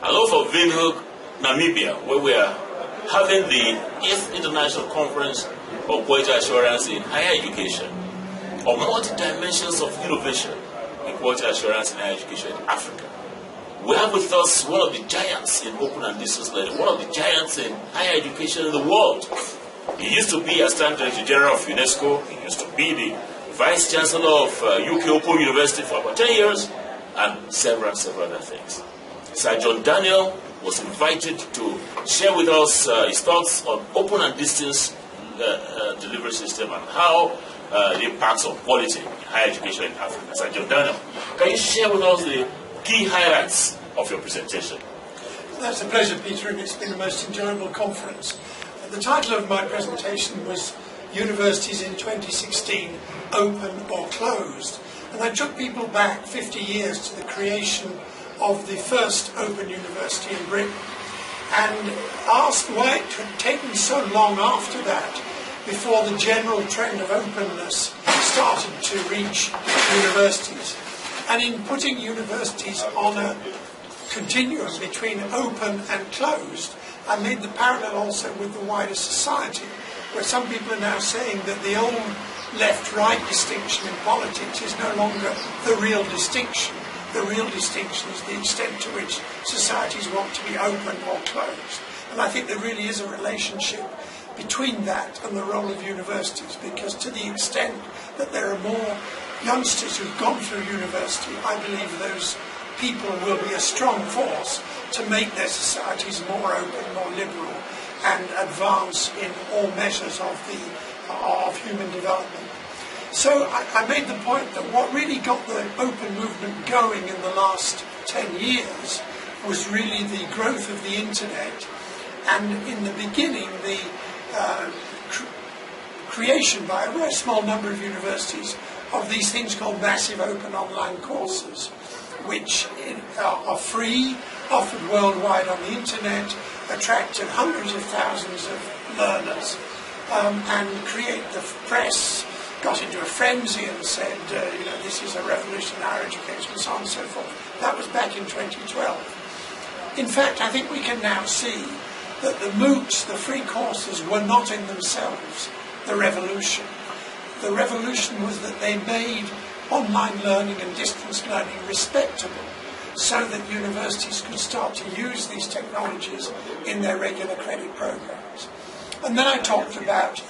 Hello for Windhoek, Namibia, where we are having the 8th International Conference of Quality Assurance in Higher Education, or multi-dimensions of innovation in quality assurance in higher education in Africa. We have with us one of the giants in open and distance learning, one of the giants in higher education in the world. He used to be Assistant Director General of UNESCO. He used to be the Vice Chancellor of UK Open University for about 10 years, and several other things. Sir John Daniel was invited to share with us his thoughts on open and distance delivery system and how the impacts of quality in higher education in Africa. Sir John Daniel, can you share with us the key highlights of your presentation? That's a pleasure, Peter, and it's been a most enjoyable conference. The title of my presentation was Universities in 2016, Open or Closed. And I took people back 50 years to the creation of the first open university in Britain and asked why it had taken so long after that before the general trend of openness started to reach universities. And in putting universities on a continuum between open and closed, I made the parallel also with the wider society, where some people are now saying that the old left-right distinction in politics is no longer the real distinction. The real distinction is the extent to which societies want to be open or closed. And I think there really is a relationship between that and the role of universities, because to the extent that there are more youngsters who've gone through university, I believe those people will be a strong force to make their societies more open, more liberal, and advance in all measures of human development. So I made the point that what really got the open movement going in the last 10 years was really the growth of the internet, and in the beginning the creation by a very small number of universities of these things called massive open online courses, which are free, offered worldwide on the internet, attracted hundreds of thousands of learners, and create the press got into a frenzy and said, this is a revolution in higher education, and so on and so forth. That was back in 2012. In fact, I think we can now see that the MOOCs, the free courses, were not in themselves the revolution. The revolution was that they made online learning and distance learning respectable, so that universities could start to use these technologies in their regular credit programs. And then I talked about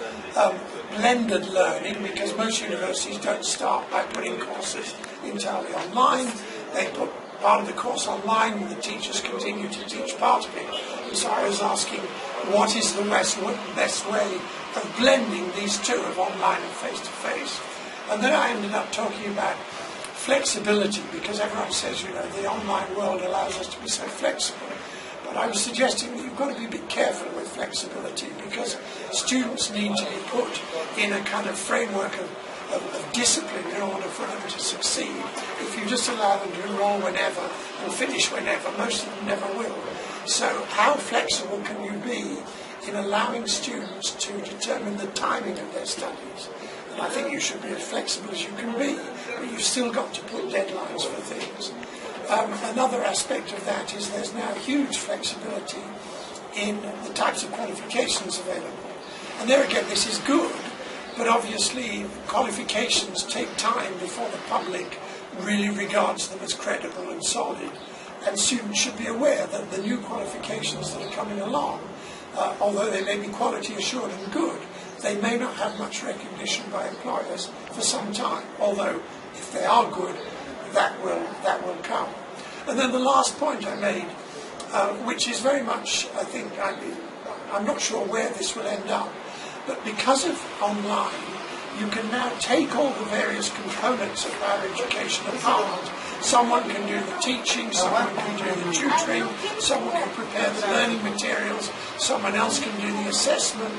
blended learning, because most universities don't start by putting courses entirely online. They put part of the course online and the teachers continue to teach part of it. And so I was asking, what is the best way of blending these two, of online and face-to-face? And then I ended up talking about flexibility, because everyone says, the online world allows us to be so flexible. But I was suggesting that you've got to be a bit careful with flexibility, because students need to be put in a kind of framework of discipline in order for them to succeed. If you just allow them to enroll whenever and finish whenever, most of them never will. So how flexible can you be in allowing students to determine the timing of their studies? And I think you should be as flexible as you can be, but you've still got to put deadlines for things. Another aspect of that is there's now huge flexibility in the types of qualifications available. And there again, this is good, but obviously qualifications take time before the public really regards them as credible and solid. And students should be aware that the new qualifications that are coming along, although they may be quality assured and good, they may not have much recognition by employers for some time, although if they are good, that will come. And then the last point I made, which is very much, I think, I'm not sure where this will end up, but because of online, you can now take all the various components of higher education apart. Someone can do the teaching, someone can do the tutoring, someone can prepare the learning materials, someone else can do the assessment,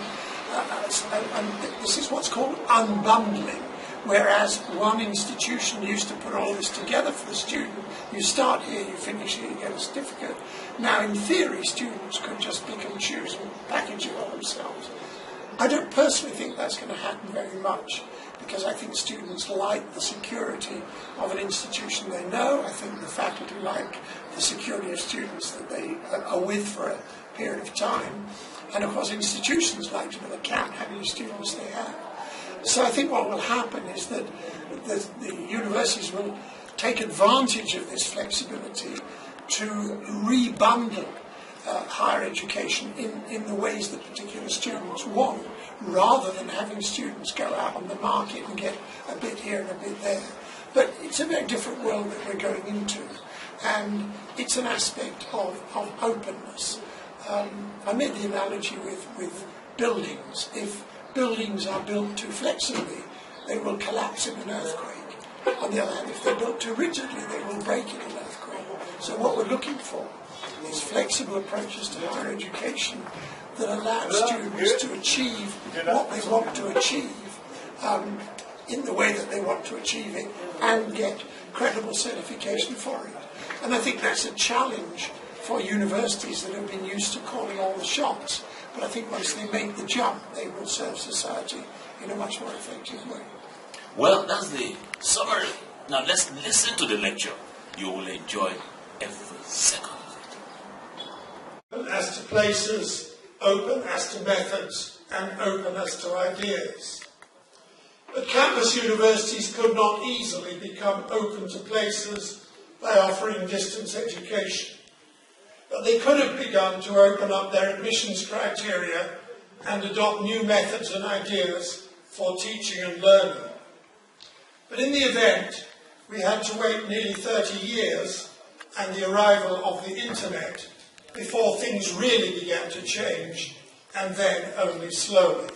and this is what's called unbundling. Whereas one institution used to put all this together for the student, you start here, you finish here, you get a certificate. Now, in theory, students could just pick and choose and package it all themselves. I don't personally think that's going to happen very much, because I think students like the security of an institution they know. I think the faculty like the security of students that they are with for a period of time. And of course institutions like to be able to count how many students they have. So I think what will happen is that the universities will take advantage of this flexibility to rebundle higher education in the ways that particular students want, rather than having students go out on the market and get a bit here and a bit there. But it's a very different world that we're going into, and it's an aspect of openness. I made the analogy with buildings. If buildings are built too flexibly, they will collapse in an earthquake. On the other hand, if they're built too rigidly, they will break in an earthquake. So what we're looking for is flexible approaches to higher education that allow students to achieve what they want to achieve in the way that they want to achieve it, and get credible certification for it. And I think that's a challenge for universities that have been used to calling all the shots. But I think once they make the jump, they will serve society in a much more effective way. Well, that's the summary. Now let's listen to the lecture. You will enjoy every second of it. Open as to places, open as to methods, and open as to ideas. But campus universities could not easily become open to places by offering distance education. But they could have begun to open up their admissions criteria and adopt new methods and ideas for teaching and learning. But in the event, we had to wait nearly 30 years and the arrival of the internet before things really began to change, and then only slowly.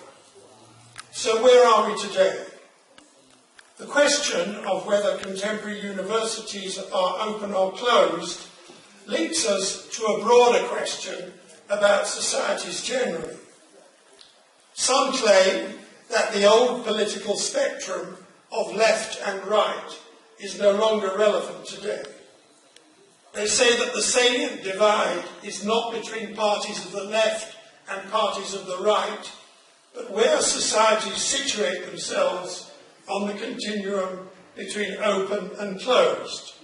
So where are we today? The question of whether contemporary universities are open or closed links us to a broader question about societies generally. Some claim that the old political spectrum of left and right is no longer relevant today. They say that the salient divide is not between parties of the left and parties of the right, but where societies situate themselves on the continuum between open and closed.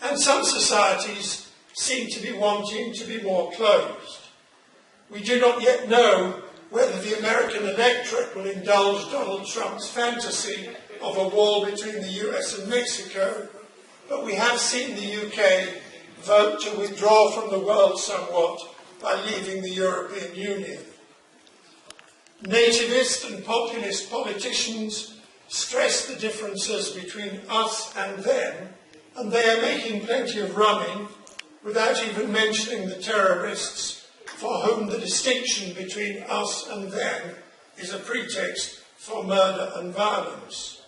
And some societies seem to be wanting to be more closed. We do not yet know whether the American electorate will indulge Donald Trump's fantasy of a wall between the US and Mexico, but we have seen the UK vote to withdraw from the world somewhat by leaving the European Union. Nativist and populist politicians stress the differences between us and them, and they are making plenty of running without even mentioning the terrorists for whom the distinction between us and them is a pretext for murder and violence.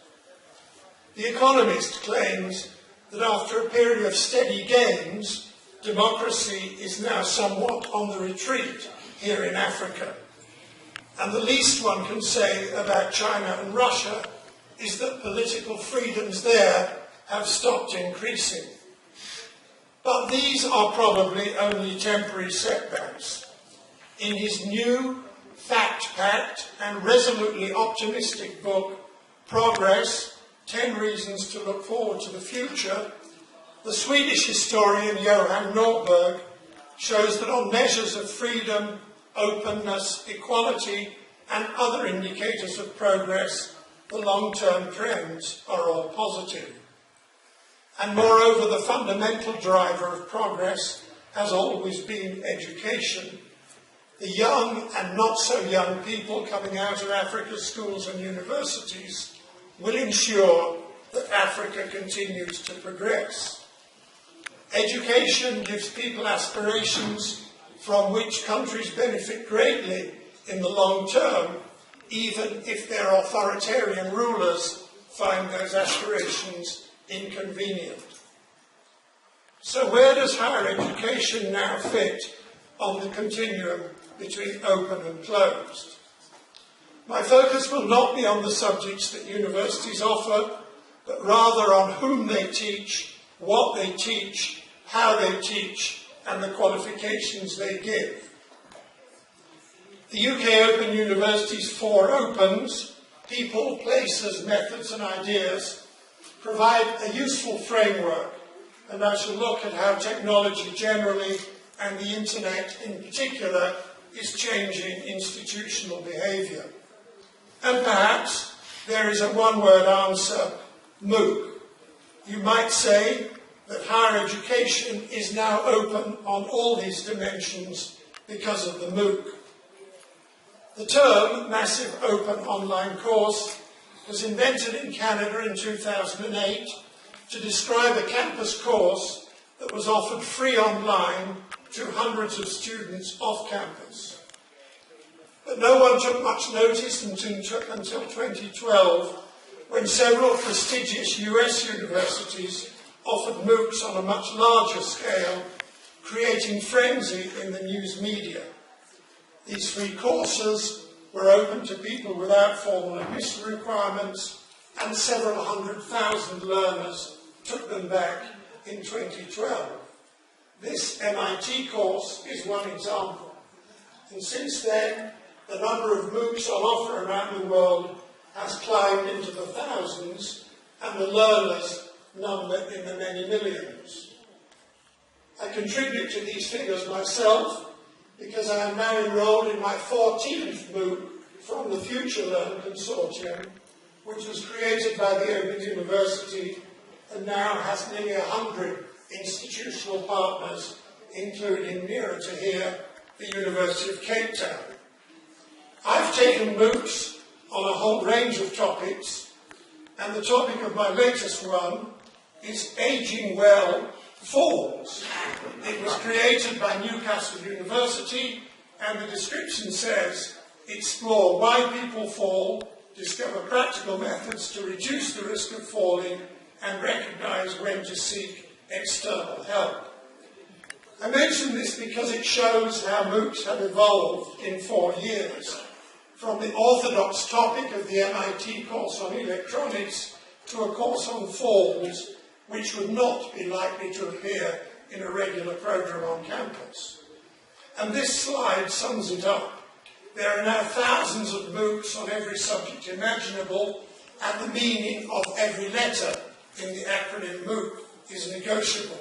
The Economist claims that after a period of steady gains, democracy is now somewhat on the retreat here in Africa. And the least one can say about China and Russia is that political freedoms there have stopped increasing. But these are probably only temporary setbacks. In his new, fact-packed and resolutely optimistic book, Progress, 10 Reasons to Look Forward to the Future, the Swedish historian Johan Norberg shows that on measures of freedom, openness, equality, and other indicators of progress, the long-term trends are all positive. And moreover, the fundamental driver of progress has always been education. The young and not so young people coming out of Africa's schools and universities will ensure that Africa continues to progress. Education gives people aspirations from which countries benefit greatly in the long term, even if their authoritarian rulers find those aspirations inconvenient. So where does higher education now fit on the continuum between open and closed? My focus will not be on the subjects that universities offer, but rather on whom they teach, what they teach, how they teach, and the qualifications they give. The UK Open University's 4 Opens, people, places, methods and ideas, provide a useful framework, and I shall look at how technology generally and the internet in particular is changing institutional behaviour. And perhaps there is a one-word answer: MOOC. You might say that higher education is now open on all these dimensions because of the MOOC. The term Massive Open Online Course was invented in Canada in 2008 to describe a campus course that was offered free online to hundreds of students off campus. But no one took much notice until 2012, when several prestigious US universities offered MOOCs on a much larger scale, creating frenzy in the news media. These free courses were open to people without formal admission requirements, and several 100,000 learners took them back in 2012. This MIT course is one example. And since then, the number of MOOCs on offer around the world has climbed into the thousands, and the learners number in the many millions. I contribute to these figures myself because I am now enrolled in my 14th MOOC from the Future Learn Consortium, which was created by the Open University and now has nearly 100 institutional partners, including, nearer to here, the University of Cape Town. I've taken MOOCs on a whole range of topics, and the topic of my latest one is Aging Well Falls. It was created by Newcastle University, and the description says, explore why people fall, discover practical methods to reduce the risk of falling, and recognise when to seek external help. I mention this because it shows how MOOCs have evolved in 4 years, from the orthodox topic of the MIT course on electronics to a course on falls, which would not be likely to appear in a regular programme on campus. And this slide sums it up. There are now thousands of MOOCs on every subject imaginable, and the meaning of every letter in the acronym MOOC is negotiable.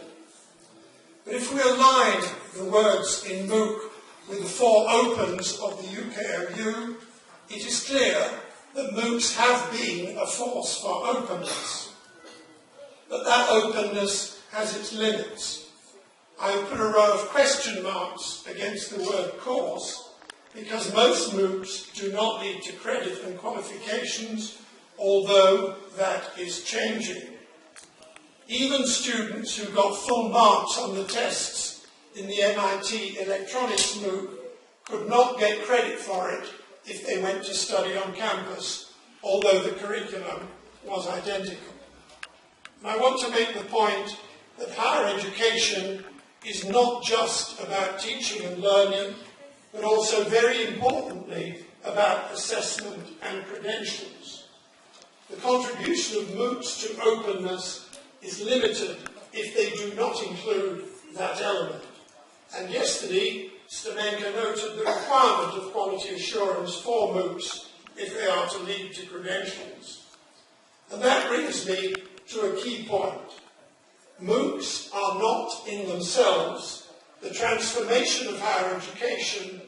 But if we align the words in MOOC with the 4 opens of the UKOU, it is clear that MOOCs have been a force for openness. But that openness has its limits. I put a row of question marks against the word course because most MOOCs do not lead to credit and qualifications, although that is changing. Even students who got full marks on the tests in the MIT electronics MOOC could not get credit for it if they went to study on campus, although the curriculum was identical. And I want to make the point that higher education is not just about teaching and learning, but also very importantly about assessment and credentials. The contribution of MOOCs to openness is limited if they do not include that element. And yesterday, Stamenka noted the requirement of quality assurance for MOOCs if they are to lead to credentials. And that brings me to a key point. MOOCs are not in themselves the transformation of higher education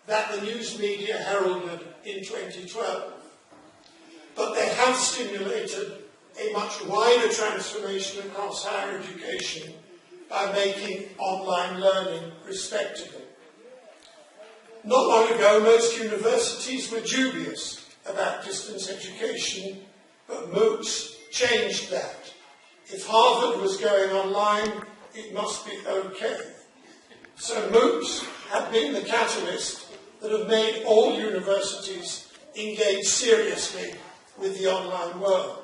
that the news media heralded in 2012. But they have stimulated a much wider transformation across higher education by making online learning respectable. Not long ago, most universities were dubious about distance education, but MOOCs changed that. If Harvard was going online, it must be okay. So MOOCs have been the catalyst that have made all universities engage seriously with the online world.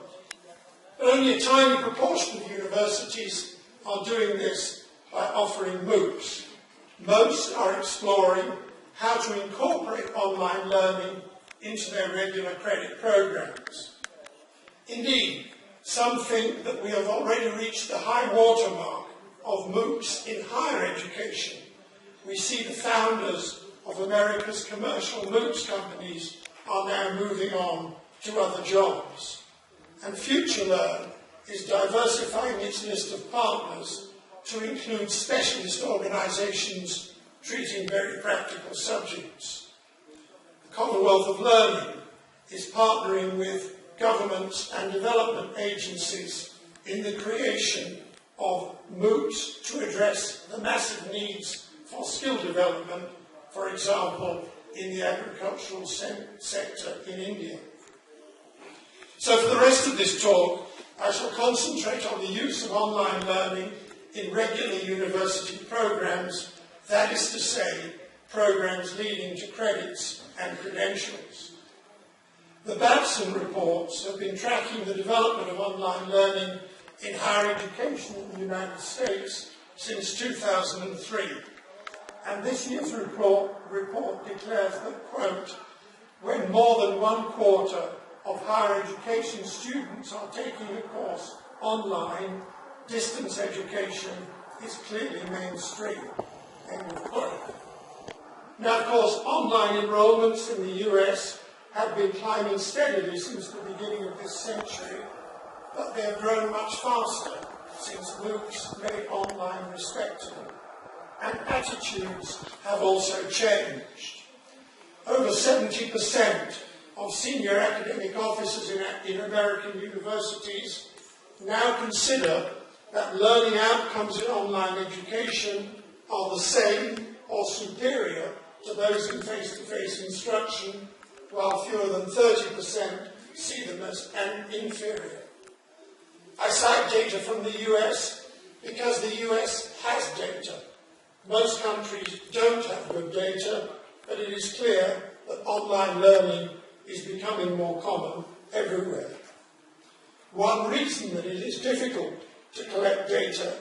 But only a tiny proportion of universities are doing this by offering MOOCs. Most are exploring how to incorporate online learning into their regular credit programs. Indeed, some think that we have already reached the high watermark of MOOCs in higher education. We see the founders of America's commercial MOOCs companies are now moving on to other jobs. And FutureLearn is diversifying its list of partners to include specialist organisations treating very practical subjects. The Commonwealth of Learning is partnering with governments and development agencies in the creation of MOOCs to address the massive needs for skill development, for example, in the agricultural sector in India. So for the rest of this talk, I shall concentrate on the use of online learning in regular university programs, that is to say, programs leading to credits and credentials. The Babson reports have been tracking the development of online learning in higher education in the United States since 2003. And this year's report declares that, quote, when more than 1/4 of higher education students are taking a course online, distance education is clearly mainstream, end of quote. Now, of course, online enrollments in the US have been climbing steadily since the beginning of this century, but they have grown much faster since MOOCs made online respectable. And attitudes have also changed. Over 70% of senior academic officers in American universities now consider that learning outcomes in online education are the same or superior to those in face-to-face instruction, while fewer than 30% see them as inferior. I cite data from the US because the US has data. Most countries don't have good data, but it is clear that online learning is becoming more common everywhere. One reason that it is difficult to collect data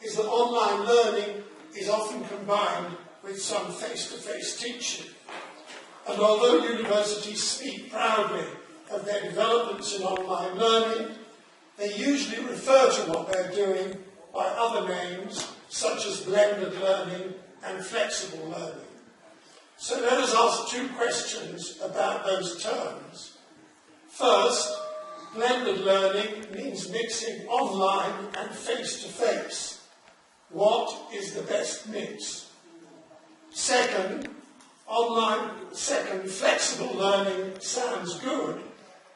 is that online learning is often combined with some face-to-face teaching. And although universities speak proudly of their developments in online learning, they usually refer to what they're doing by other names, such as blended learning and flexible learning. So let us ask two questions about those terms. First, blended learning means mixing online and face-to-face. What is the best mix? Second, flexible learning sounds good,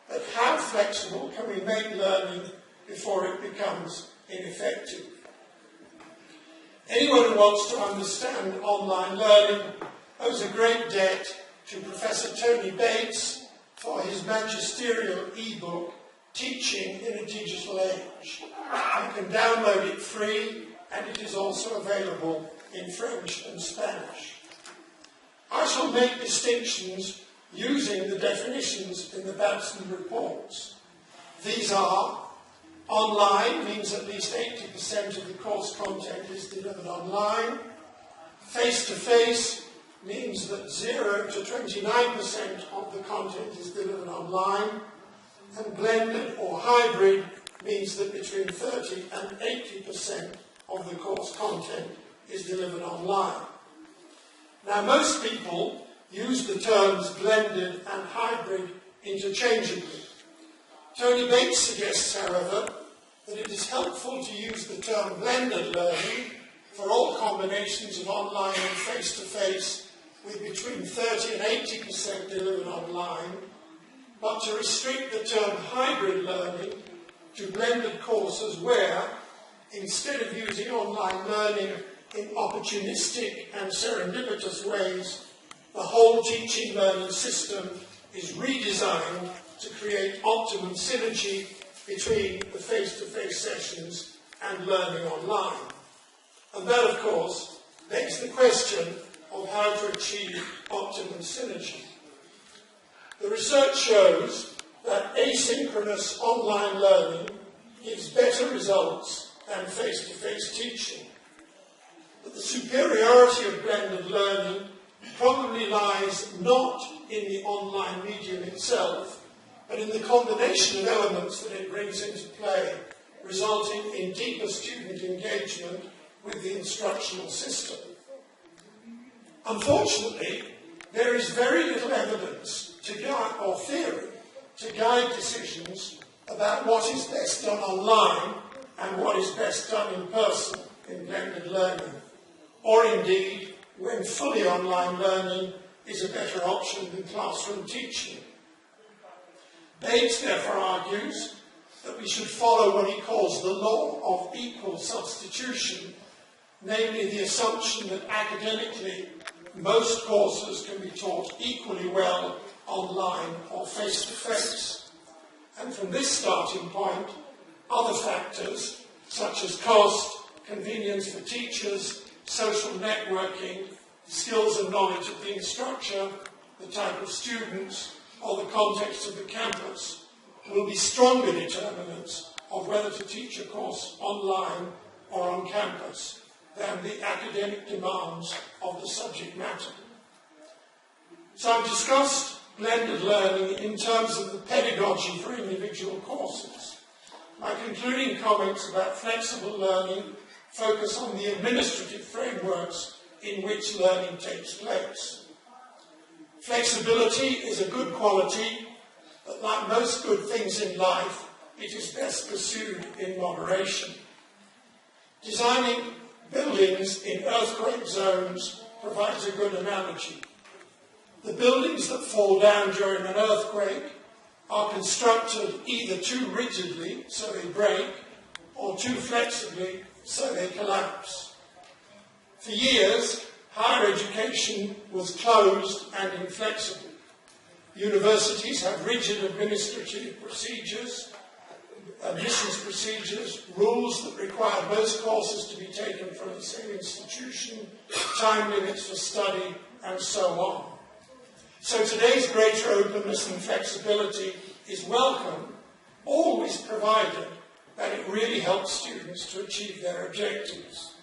but how flexible can we make learning before it becomes ineffective? Anyone who wants to understand online learning owes a great debt to Professor Tony Bates for his magisterial e-book, Teaching in a Digital Age. You can download it free, and it is also available in French and Spanish. I shall make distinctions using the definitions in the Babson reports. These are: online means at least 80% of the course content is delivered online. Face-to-face means that 0 to 29% of the content is delivered online. And blended or hybrid means that between 30 and 80% of the course content is delivered online. Now, most people use the terms blended and hybrid interchangeably. Tony Bates suggests, however, that it is helpful to use the term blended learning for all combinations of online and face-to-face with between 30 and 80% delivered online, but to restrict the term hybrid learning to blended courses where, instead of using online learning in opportunistic and serendipitous ways, the whole teaching learning system is redesigned to create optimum synergy between the face-to-face sessions and learning online. And that, of course, begs the question of how to achieve optimum synergy. The research shows that asynchronous online learning gives better results than face-to-face teaching. But the superiority of blended learning probably lies not in the online medium itself, but in the combination of elements that it brings into play, resulting in deeper student engagement with the instructional system. Unfortunately, there is very little evidence to guide, or theory to guide decisions about what is best done online and what is best done in person in blended learning, or indeed when fully online learning is a better option than classroom teaching. Bates therefore argues that we should follow what he calls the law of equal substitution, namely the assumption that academically most courses can be taught equally well online or face-to-face. And from this starting point, other factors such as cost, convenience for teachers, social networking, skills and knowledge of the instructor, the type of students, or the context of the campus will be stronger determinants of whether to teach a course online or on campus than the academic demands of the subject matter. So I've discussed blended learning in terms of the pedagogy for individual courses. My concluding comments about flexible learning focus on the administrative frameworks in which learning takes place. Flexibility is a good quality, but like most good things in life, it is best pursued in moderation. Designing buildings in earthquake zones provides a good analogy. The buildings that fall down during an earthquake are constructed either too rigidly, so they break, or too flexibly, so they collapse. For years, higher education was closed and inflexible. Universities have rigid administrative procedures, admissions procedures, rules that require most courses to be taken from the same institution, time limits for study, and so on. So today's greater openness and flexibility is welcome, always provided that it really helps students to achieve their objectives.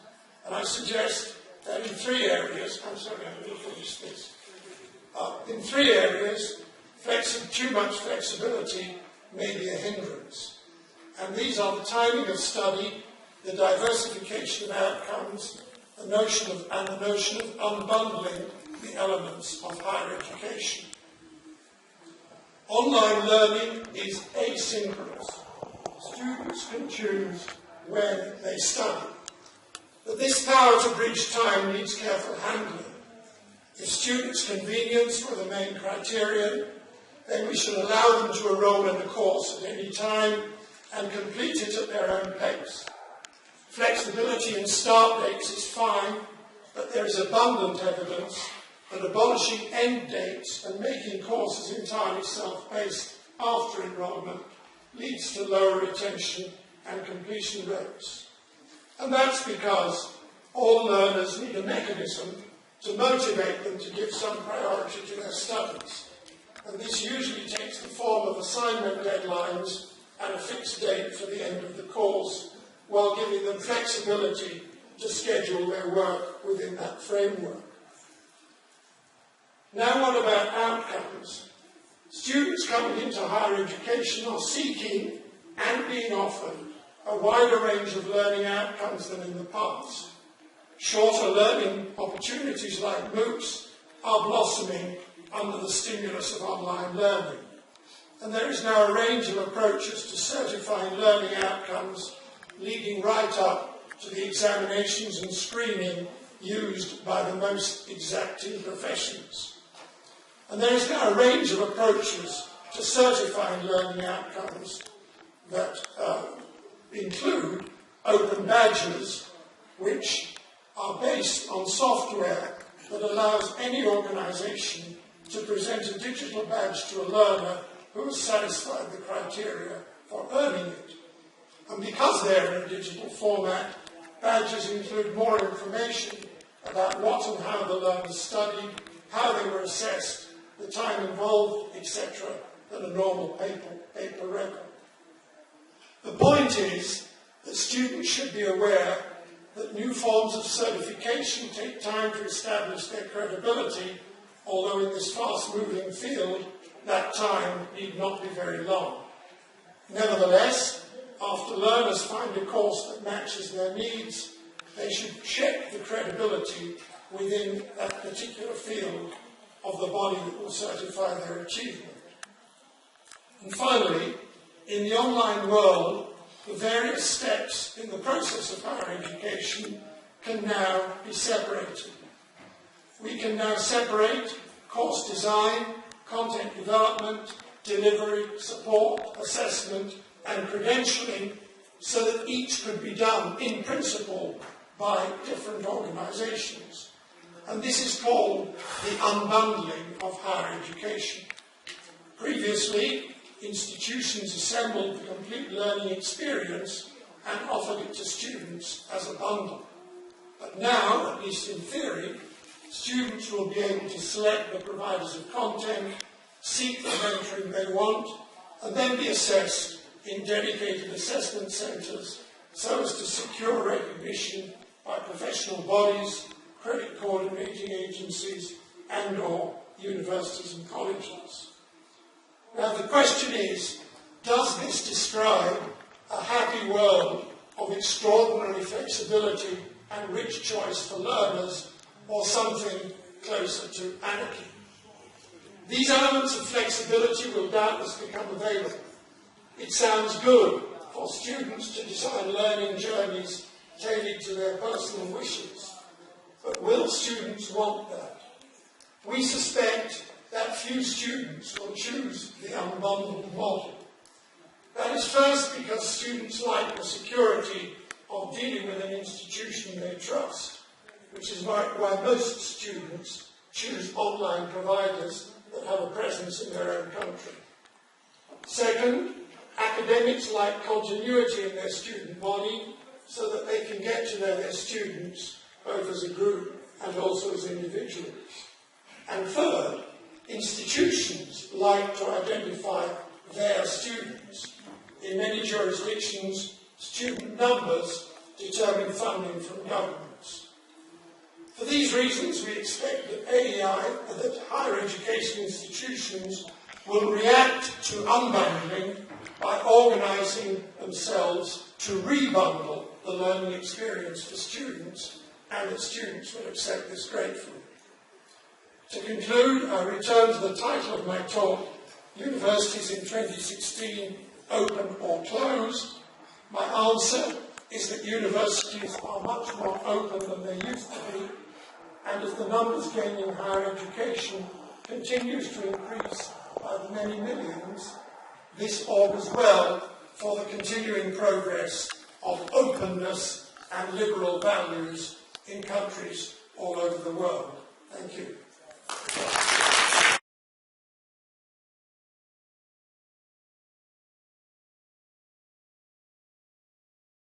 And I suggest that in three areas, in three areas, too much flexibility may be a hindrance. And these are the timing of study, the diversification of outcomes, the notion of unbundling the elements of higher education. Online learning is asynchronous. Students can choose when they study. But this power to bridge time needs careful handling. If students' convenience were the main criterion, then we should allow them to enroll in the course at any time and complete it at their own pace. Flexibility in start dates is fine, but there is abundant evidence that abolishing end dates and making courses entirely self-paced after enrolment leads to lower retention and completion rates. And that's because all learners need a mechanism to motivate them to give some priority to their studies. And this usually takes the form of assignment deadlines and a fixed date for the end of the course, while giving them flexibility to schedule their work within that framework. Now what about outcomes? Students coming into higher education are seeking and being offered a wider range of learning outcomes than in the past. Shorter learning opportunities like MOOCs are blossoming under the stimulus of online learning. And there is now a range of approaches to certifying learning outcomes, leading right up to the examinations and screening used by the most exacting professions. And there is now a range of approaches to certifying learning outcomes that include open badges, which are based on software that allows any organisation to present a digital badge to a learner who has satisfied the criteria for earning it. And because they're in a digital format, badges include more information about what and how the learners studied, how they were assessed, the time involved, etc., than a normal paper record. The point is that students should be aware that new forms of certification take time to establish their credibility, although in this fast-moving field, that time need not be very long. Nevertheless, after learners find a course that matches their needs, they should check the credibility within that particular field of the body that will certify their achievement. And finally, in the online world, the various steps in the process of higher education can now be separated. We can now separate course design, content development, delivery, support, assessment, and credentialing so that each could be done, in principle, by different organisations. And this is called the unbundling of higher education. Previously, institutions assembled the complete learning experience and offered it to students as a bundle. But now, at least in theory, students will be able to select the providers of content, seek the mentoring they want, and then be assessed in dedicated assessment centres so as to secure recognition by professional bodies, credit coordinating agencies, and/or universities and colleges. Now the question is, does this describe a happy world of extraordinary flexibility and rich choice for learners, or something closer to anarchy? These elements of flexibility will doubtless become available. It sounds good for students to design learning journeys tailored to their personal wishes. But will students want that? We suspect that few students will choose the unbundled model. That is first because students like the security of dealing with an institution they trust, which is why most students choose online providers that have a presence in their own country. Second, academics like continuity in their student body so that they can get to know their students both as a group and also as individuals. And third, institutions like to identify their students. In many jurisdictions, student numbers determine funding from governments. For these reasons, we expect that higher education institutions will react to unbundling by organising themselves to rebundle the learning experience for students, and that students will accept this gratefully. To conclude, I return to the title of my talk, Universities in 2016, Open or Closed. My answer is that universities are much more open than they used to be, and as the numbers gaining higher education continues to increase by the many millions, this augurs well for the continuing progress of openness and liberal values in countries all over the world. Thank you.